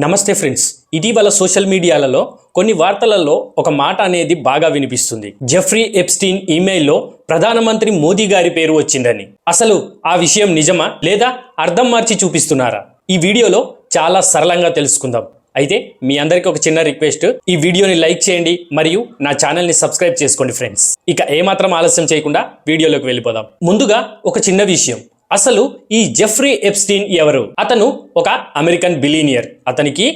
నమస్తే ఫ్రెండ్స్, ఇటీవల సోషల్ మీడియాలలో కొన్ని వార్తలలో ఒక మాట అనేది బాగా వినిపిస్తుంది. జెఫ్రీ ఎప్స్టీన్ ఈమెయిల్లో ప్రధానమంత్రి మోదీ గారి పేరు వచ్చిందని. అసలు ఆ విషయం నిజమా లేదా అర్థం మార్చి చూపిస్తున్నారా? ఈ వీడియోలో చాలా సరళంగా తెలుసుకుందాం. అయితే మీ అందరికీ ఒక చిన్న రిక్వెస్ట్, ఈ వీడియోని లైక్ చేయండి మరియు నా ఛానల్ని సబ్స్క్రైబ్ చేసుకోండి ఫ్రెండ్స్. ఇక ఏమాత్రం ఆలస్యం చేయకుండా వీడియోలోకి వెళ్ళిపోదాం. ముందుగా ఒక చిన్న విషయం, అసలు ఈ జెఫ్రీ ఎప్స్టీన్ ఎవరు? అతను ఒక అమెరికన్ బిలియనియర్. అతనికి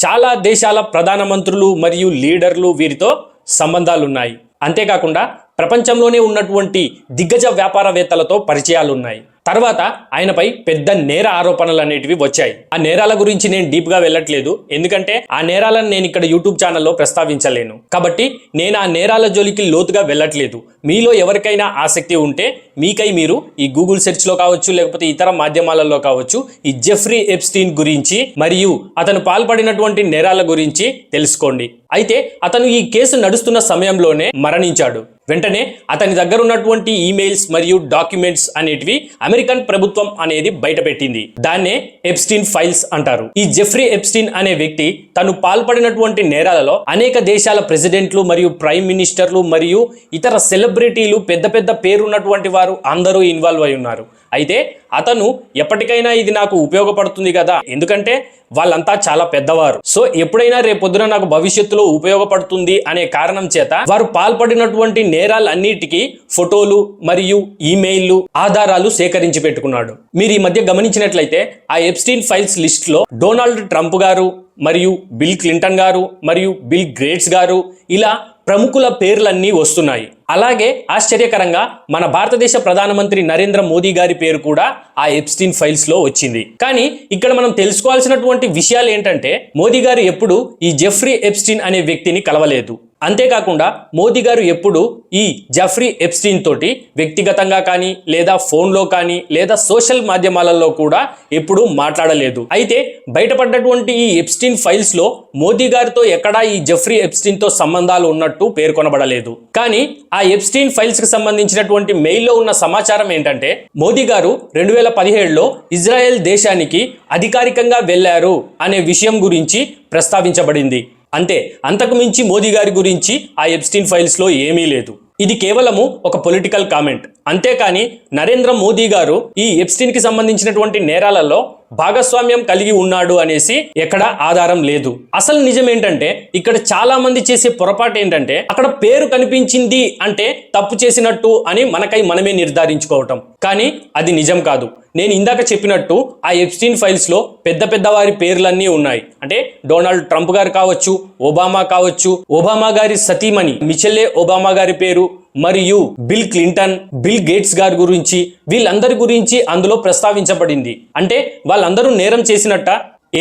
చాలా దేశాల ప్రధానమంత్రులు మరియు లీడర్లు వీరితో సంబంధాలు ఉన్నాయి. అంతేకాకుండా ప్రపంచంలోనే ఉన్నటువంటి దిగ్గజ వ్యాపారవేత్తలతో పరిచయాలు ఉన్నాయి. తర్వాత ఆయనపై పెద్ద నేర ఆరోపణలు అనేటివి వచ్చాయి. ఆ నేరాల గురించి నేను డీప్ గా వెళ్ళట్లేదు, ఎందుకంటే ఆ నేరాలను నేను ఇక్కడ యూట్యూబ్ ఛానల్లో ప్రస్తావించలేను. కాబట్టి నేను ఆ నేరాల జోలికి లోతుగా వెళ్ళట్లేదు. మీలో ఎవరికైనా ఆసక్తి ఉంటే మీకై మీరు ఈ గూగుల్ సెర్చ్ లో కావచ్చు, లేకపోతే ఇతర మాధ్యమాలలో కావచ్చు, ఈ జెఫ్రీ ఎప్స్టీన్ గురించి మరియు అతను పాల్పడినటువంటి నేరాల గురించి తెలుసుకోండి. అయితే అతను ఈ కేసు నడుస్తున్న సమయంలోనే మరణించాడు. వెంటనే అతని దగ్గర ఉన్నటువంటి ఈమెయిల్స్ మరియు డాక్యుమెంట్స్ అనేటివి అమెరికన్ ప్రభుత్వం అనేది బయటపెట్టింది. దాన్నే ఎప్స్టీన్ ఫైల్స్ అంటారు. ఈ జెఫ్రీ ఎప్స్టీన్ అనే వ్యక్తి తను పాల్పడినటువంటి నేరాలలో అనేక దేశాల ప్రెసిడెంట్లు మరియు ప్రైమ్ మినిస్టర్లు మరియు ఇతర సెలబ్రిటీలు, పెద్ద పెద్ద పేరున్నటువంటి వారు అందరూ ఇన్వాల్వ్ అయి ఉన్నారు. అయితే అతను ఎప్పటికైనా ఇది నాకు ఉపయోగపడుతుంది కదా, ఎందుకంటే వాళ్ళంతా చాలా పెద్దవారు. సో ఎప్పుడైనా రేపొద్దున నాకు భవిష్యత్తులో ఉపయోగపడుతుంది అనే కారణం చేత వారు పాల్పడినటువంటి నేరాలన్నిటికీ ఫోటోలు మరియు ఈమెయిల్లు, ఆధారాలు సేకరించి పెట్టుకున్నాడు. మీరు ఈ మధ్య గమనించినట్లయితే ఆ ఎప్స్టీన్ ఫైల్స్ లిస్ట్ లో డొనాల్డ్ ట్రంప్ గారు మరియు బిల్ క్లింటన్ గారు మరియు బిల్ గేట్స్ గారు, ఇలా ప్రముఖుల పేర్లన్నీ వస్తున్నాయి. అలాగే ఆశ్చర్యకరంగా మన భారతదేశ ప్రధానమంత్రి నరేంద్ర మోదీ గారి పేరు కూడా ఆ ఎప్స్టీన్ ఫైల్స్ లో వచ్చింది. కానీ ఇక్కడ మనం తెలుసుకోవాల్సినటువంటి విషయాలు ఏంటంటే, మోదీ గారు ఎప్పుడు ఈ జెఫ్రీ ఎప్స్టీన్ అనే వ్యక్తిని కలవలేదు. అంతేకాకుండా మోదీ గారు ఎప్పుడు ఈ జెఫ్రీ ఎప్స్టీన్ తోటి వ్యక్తిగతంగా కానీ లేదా ఫోన్లో కానీ లేదా సోషల్ మాధ్యమాలలో కూడా ఎప్పుడూ మాట్లాడలేదు. అయితే బయటపడ్డటువంటి ఈ ఎప్స్టీన్ ఫైల్స్ లో మోదీ గారితో ఎక్కడా ఈ జెఫ్రీ ఎప్స్టీన్ తో సంబంధాలు ఉన్నట్టు పేర్కొనబడలేదు. కానీ ఆ ఎప్స్టీన్ ఫైల్స్ కి సంబంధించినటువంటి మెయిల్లో ఉన్న సమాచారం ఏంటంటే, మోదీ గారు 2017లో ఇజ్రాయెల్ దేశానికి అధికారికంగా వెళ్లారు అనే విషయం గురించి ప్రస్తావించబడింది. అంతే, అంతకు మించి మోదీ గారి గురించి ఆ ఎప్స్టీన్ ఫైల్స్ లో ఏమీ లేదు. ఇది కేవలము ఒక పొలిటికల్ కామెంట్. అంతేకాని నరేంద్ర మోదీ గారు ఈ ఎప్స్టీన్ కి సంబంధించినటువంటి నేరాలలో భాగస్వామ్యం కలిగి ఉన్నాడు అనేసి ఎక్కడ ఆధారం లేదు. అసలు నిజం ఏంటంటే, ఇక్కడ చాలా మంది చేసే పొరపాటు ఏంటంటే, అక్కడ పేరు కనిపించింది అంటే తప్పు చేసినట్టు అని మనకై మనమే నిర్ధారించుకోవటం. కానీ అది నిజం కాదు. నేను ఇందాక చెప్పినట్టు ఆ ఎప్స్టీన్ ఫైల్స్ లో పెద్ద పెద్ద వారి పేర్లన్నీ ఉన్నాయి. అంటే డొనాల్డ్ ట్రంప్ గారు కావచ్చు, ఒబామా కావచ్చు, ఒబామా గారి సతీమణి మిచెల్లే ఒబామా గారి పేరు మరియు బిల్ క్లింటన్, బిల్ గేట్స్ గారి గురించి, వీళ్ళందరి గురించి అందులో ప్రస్తావించబడింది. అంటే వాళ్ళందరూ నేరం చేసినట్ట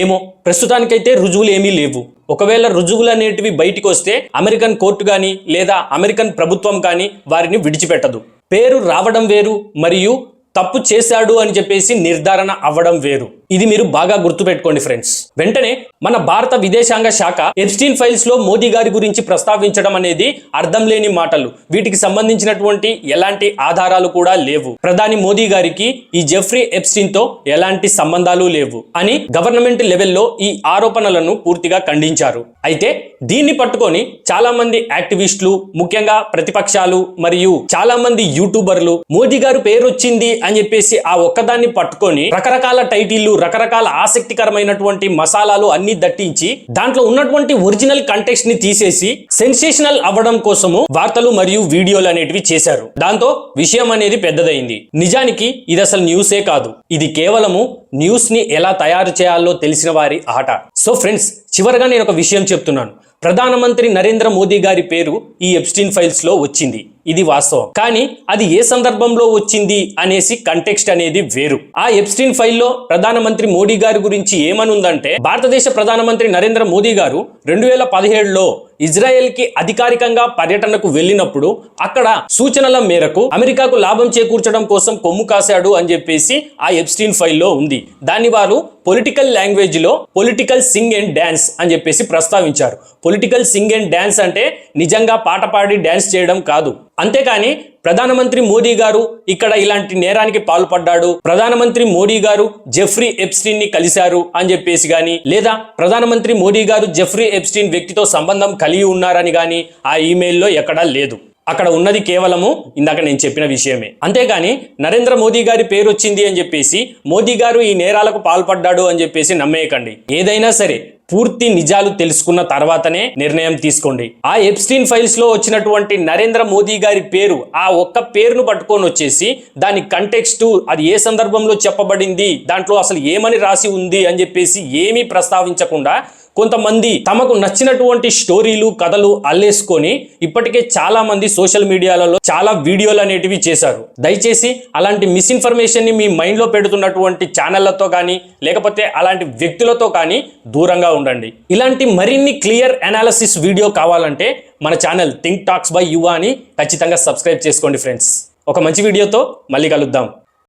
ఏమో, ప్రస్తుతానికైతే రుజువులు ఏమీ లేవు. ఒకవేళ రుజువులు అనేటివి బయటికి వస్తే అమెరికన్ కోర్టు కానీ లేదా అమెరికన్ ప్రభుత్వం కానీ వారిని విడిచిపెట్టదు. పేరు రావడం వేరు మరియు తప్పు చేశాడు అని చెప్పేసి నిర్ధారణ అవ్వడం వేరు. ఇది మీరు బాగా గుర్తుపెట్టుకోండి ఫ్రెండ్స్. వెంటనే మన భారత విదేశాంగ శాఖ ఎప్స్టీన్ ఫైల్స్ లో మోదీ గారి గురించి ప్రస్తావించడం అనేది అర్థం లేని మాటలు. వీటికి సంబంధించినటువంటి ఎలాంటి ఆధారాలు కూడా లేవు. ప్రధాని మోదీ గారికి ఈ జెఫ్రీ ఎప్స్టీన్ తో ఎలాంటి సంబంధాలు లేవు అని గవర్నమెంట్ లెవెల్లో ఈ ఆరోపణలను పూర్తిగా ఖండించారు. అయితే దీన్ని పట్టుకొని చాలా మంది యాక్టివిస్టులు, ముఖ్యంగా ప్రతిపక్షాలు మరియు చాలా మంది యూట్యూబర్లు మోదీ గారు పేరు వచ్చింది అని చెప్పేసి ఆ ఒక్కదాన్ని పట్టుకొని రకరకాల టైటిళ్లు, రకరకాల ఆసక్తికరమైనటువంటి మసాలాలు అన్ని దట్టించి దాంట్లో ఉన్నటువంటి ఒరిజినల్ కంటెక్స్ట్ ని తీసేసి సెన్సేషనల్ అవ్వడం కోసము వార్తలు మరియు వీడియోలు అనేటివి చేశారు. దాంతో విషయం అనేది పెద్దదైంది. నిజానికి ఇది అసలు న్యూసే కాదు, ఇది కేవలము న్యూస్ ని ఎలా తయారు చేయాలో తెలిసిన వారి ఆట. సో ఫ్రెండ్స్, చివరగా నేను ఒక విషయం చెప్తున్నాను. ప్రధానమంత్రి నరేంద్ర మోదీ గారి పేరు ఈ ఎప్స్టీన్ ఫైల్స్ లో వచ్చింది, ఇది వాస్తవం. కానీ అది ఏ సందర్భంలో వచ్చింది అనేసి కంటెక్స్ట్ అనేది వేరు. ఆ ఎప్స్టీన్ ఫైల్లో ప్రధానమంత్రి మోడీ గారి గురించి ఏమనుందంటే, భారతదేశ ప్రధానమంత్రి నరేంద్ర మోదీ గారు 2017లో ఇజ్రాయెల్ కి అధికారికంగా పర్యటనకు వెళ్ళినప్పుడు అక్కడ సూచనల మేరకు అమెరికాకు లాభం చేకూర్చడం కోసం కొమ్ము కాశాడు అని చెప్పేసి ఆ ఎప్స్టీన్ ఫైల్లో ఉంది. దాన్ని వారు పొలిటికల్ లాంగ్వేజ్ లో పొలిటికల్ సింగ్ అండ్ డాన్స్ అని చెప్పేసి ప్రస్తావించారు. పొలిటికల్ సింగ్ అండ్ డ్యాన్స్ అంటే నిజంగా పాట పాడి డ్యాన్స్ చేయడం కాదు. అంతేకాని ప్రధానమంత్రి మోదీ గారు ఇక్కడ ఇలాంటి నేరానికి పాల్పడ్డాడు, ప్రధానమంత్రి మోడీ గారు జెఫ్రీ ఎప్స్టీన్ ని కలిశారు అని చెప్పేసి గాని, లేదా ప్రధానమంత్రి మోడీ గారు జెఫ్రీ ఎప్స్టీన్ వ్యక్తితో సంబంధం కలిగి ఉన్నారని గాని ఆ ఈమెయిల్లో ఎక్కడా లేదు. అక్కడ ఉన్నది కేవలము ఇందాక నేను చెప్పిన విషయమే. అంతేగాని నరేంద్ర మోదీ గారి పేరు వచ్చింది అని చెప్పేసి మోదీ గారు ఈ నేరాలకు పాల్పడ్డాడు అని చెప్పేసి నమ్మేయకండి. ఏదైనా సరే పూర్తి నిజాలు తెలుసుకున్న తర్వాతనే నిర్ణయం తీసుకోండి. ఆ ఎప్స్టీన్ ఫైల్స్ లో వచ్చినటువంటి నరేంద్ర మోదీ గారి పేరు, ఆ ఒక్క పేరును పట్టుకొని వచ్చేసి దాని కంటెక్స్ట్, అది ఏ సందర్భంలో చెప్పబడింది, దాంట్లో అసలు ఏమని రాసి ఉంది అని చెప్పేసి ఏమీ ప్రస్తావించకుండా కొంతమంది తమకు నచ్చినటువంటి స్టోరీలు కథలు అల్లేసుకొని ఇప్పటికే చాలా మంది సోషల్ మీడియాలలో చాలా వీడియోలు అనేటివి చేశారు. దయచేసి అలాంటి మిస్ఇన్ఫర్మేషన్ ని మీ మైండ్ లో పెడుతున్నటువంటి ఛానళ్లతో కానీ లేకపోతే అలాంటి వ్యక్తులతో కానీ దూరంగా ఉండండి. ఇలాంటి మరిన్ని క్లియర్ అనాలిసిస్ వీడియో కావాలంటే మన ఛానల్ థింక్ టాక్స్ బై యువ అని ఖచ్చితంగా సబ్స్క్రైబ్ చేసుకోండి ఫ్రెండ్స్. ఒక మంచి వీడియోతో మళ్ళీ కలుద్దాం.